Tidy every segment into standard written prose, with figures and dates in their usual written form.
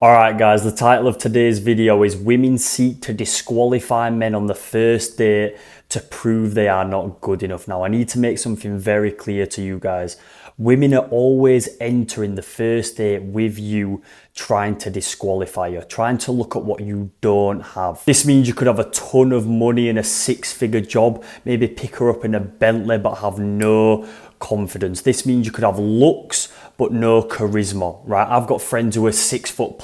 Alright guys, the title of today's video is Women Seek to Disqualify Men on the First Date to Prove They Are Not Good Enough. Now I need to make something very clear to you guys. Women are always entering the first date with you trying to disqualify you, trying to look at what you don't have. This means you could have a ton of money and a six-figure job, maybe pick her up in a Bentley but have no confidence. This means you could have looks but no charisma, right? I've got friends who are 6 foot+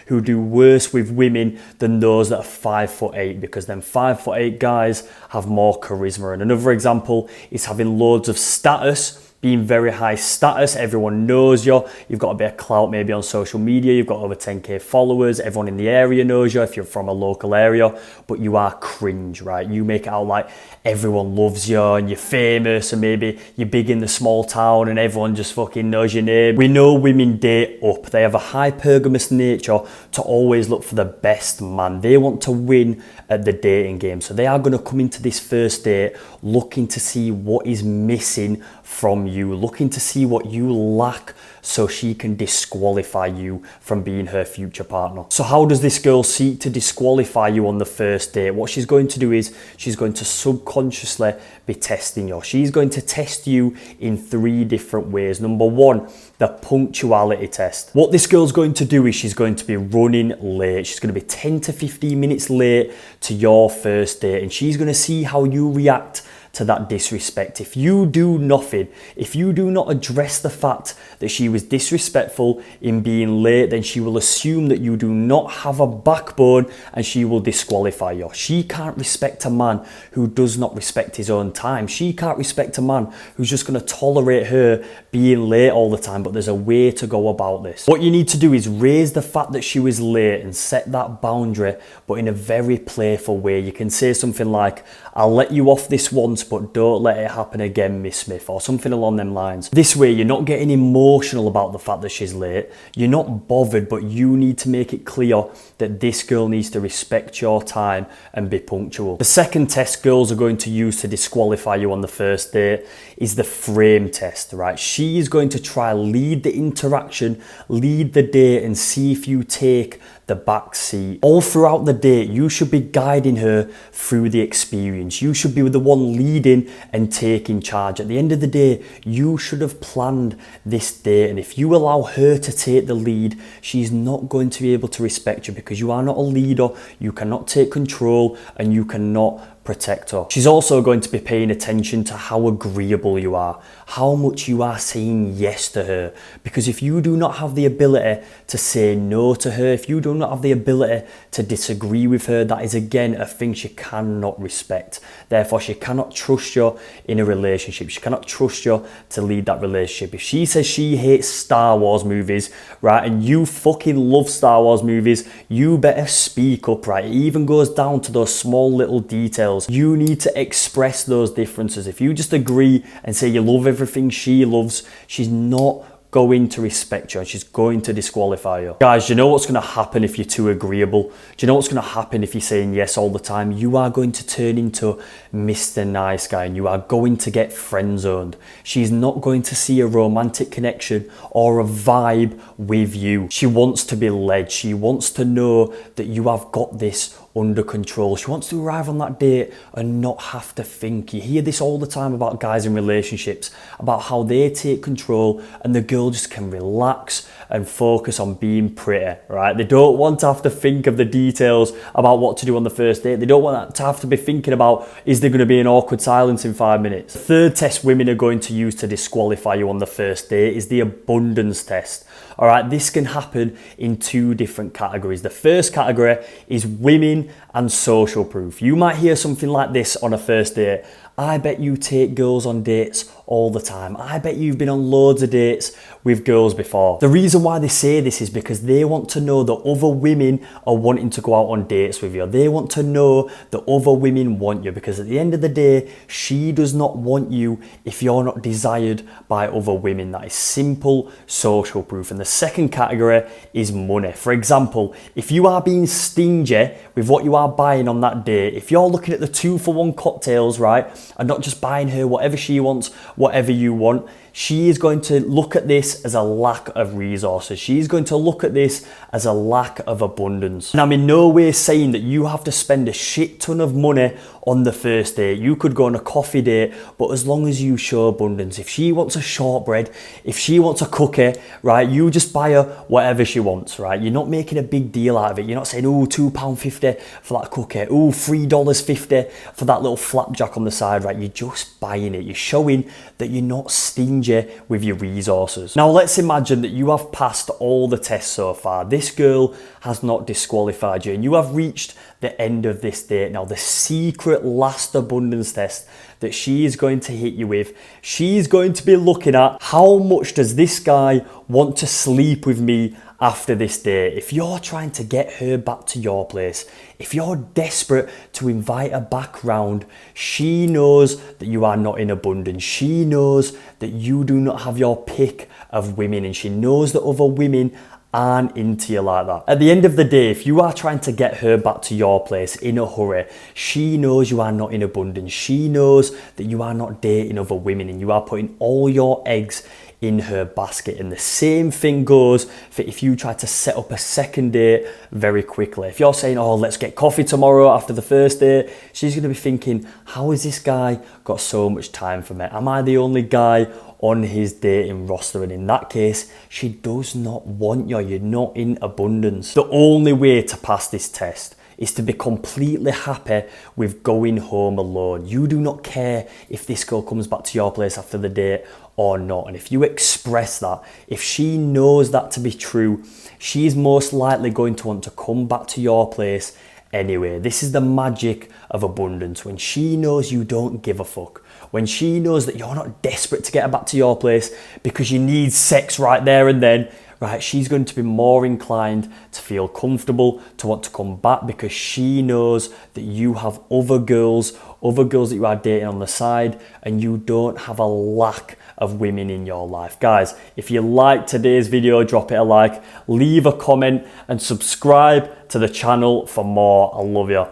who do worse with women than those that are 5'8", because then 5'8" guys have more charisma. And another example is having loads of status, being very high status. Everyone knows you. You've got a bit of clout maybe on social media. You've got over 10k followers. Everyone in the area knows you if you're from a local area, but you are cringe, right? You make it out like everyone loves you and you're famous, and maybe you're big in the small town and everyone just fucking knows your name. We know women date up. They have a hypergamous nature to always look for the best man. They want to win at the dating game. So they are going to come into this first date looking to see what is missing from you, looking to see what you lack so she can disqualify you from being her future partner. So how does this girl seek to disqualify you on the first date? What she's going to do is she's going to subconsciously be testing you. She's going to test you in 3 different ways. Number 1, the punctuality test. What this girl's going to do is she's going to be running late. She's going to be 10 to 15 minutes late to your first date, and she's going to see how you react to that disrespect. If you do nothing, if you do not address the fact that she was disrespectful in being late, then she will assume that you do not have a backbone and she will disqualify you. She can't respect a man who does not respect his own time. She can't respect a man who's just going to tolerate her being late all the time. But there's a way to go about this. What you need to do is raise the fact that she was late and set that boundary, but in a very playful way. You can say something like, "I'll let you off this once, but don't let it happen again, Miss Smith," or something along them lines. This way you're not getting emotional about the fact that she's late. You're not bothered, but you need to make it clear that this girl needs to respect your time and be punctual. The second test girls are going to use to disqualify you on the first date is the frame test, right? She is going to try lead the interaction, lead the date, and see if you take the back seat. All throughout the date, you should be guiding her through the experience. You should be the one leading and taking charge. At the end of the day, you should have planned this date, and if you allow her to take the lead, she's not going to be able to respect you because you are not a leader, you cannot take control, and you cannot protect her. She's also going to be paying attention to how agreeable you are, how much you are saying yes to her. Because if you do not have the ability to say no to her, if you do not have the ability to disagree with her, that is again a thing she cannot respect. Therefore, she cannot trust you in a relationship. She cannot trust you to lead that relationship. If she says she hates Star Wars movies, right, and you fucking love Star Wars movies, you better speak up, right? It even goes down to those small little details. You need to express those differences. If you just agree and say you love everything she loves, she's not going to respect you and she's going to disqualify you. Guys, do you know what's going to happen if you're too agreeable? Do you know what's going to happen if you're saying yes all the time? You are going to turn into Mr. Nice Guy and you are going to get friend zoned. She's not going to see a romantic connection or a vibe with you. She wants to be led. She wants to know that you have got this under control. She wants to arrive on that date and not have to think. You hear this all the time about guys in relationships, about how they take control and the girl just can relax and focus on being pretty, right? They don't want to have to think of the details about what to do on the first date. They don't want to have to be thinking about, is there going to be an awkward silence in 5 minutes? The third test women are going to use to disqualify you on the first date is the abundance test. All right, this can happen in 2 different categories. The first category is women and social proof. You might hear something like this on a first date. "I bet you take girls on dates all the time. I bet you've been on loads of dates with girls before." The reason why they say this is because they want to know that other women are wanting to go out on dates with you. They want to know that other women want you, because at the end of the day, she does not want you if you're not desired by other women. That is simple social proof. And the second category is money. For example, if you are being stingy with what you are buying on that date, if you're looking at the 2-for-1 cocktails, right, and not just buying her whatever she wants, whatever you want, she is going to look at this as a lack of resources. She's going to look at this as a lack of abundance. And I'm in no way saying that you have to spend a shit ton of money on the first date. You could go on a coffee date, but as long as you show abundance. If she wants a shortbread, if she wants a cookie, right, you just buy her whatever she wants, right? You're not making a big deal out of it. You're not saying, oh, £2.50 for that cookie, oh, $3.50 for that little flapjack on the side, right? You're just buying it. You're showing that you're not stingy with your resources. Now, let's imagine that you have passed all the tests so far. This girl has not disqualified you, and you have reached the end of this date. Now, the secret last abundance test that she is going to hit you with, she's going to be looking at how much does this guy want to sleep with me after this date. If you're trying to get her back to your place, if you're desperate to invite her back round, she knows that you are not in abundance. She knows that you do not have your pick of women, and she knows that other women aren't into you like that. At the end of the day, if you are trying to get her back to your place in a hurry, she knows you are not in abundance. She knows that you are not dating other women, and you are putting all your eggs in her basket. And the same thing goes for if you try to set up a second date very quickly. If you're saying, oh, let's get coffee tomorrow after the first date, she's going to be thinking, how has this guy got so much time for me? Am I the only guy on his dating roster? And in that case, she does not want you. You're not in abundance. The only way to pass this test is to be completely happy with going home alone. You do not care if this girl comes back to your place after the date or not. And if you express that, if she knows that to be true, she's most likely going to want to come back to your place anyway. This is the magic of abundance. When she knows you don't give a fuck, when she knows that you're not desperate to get her back to your place because you need sex right there and then, right, she's going to be more inclined to feel comfortable, to want to come back, because she knows that you have other girls that you are dating on the side, and you don't have a lack of women in your life. Guys, if you liked today's video, drop it a like, leave a comment, and subscribe to the channel for more. I love you.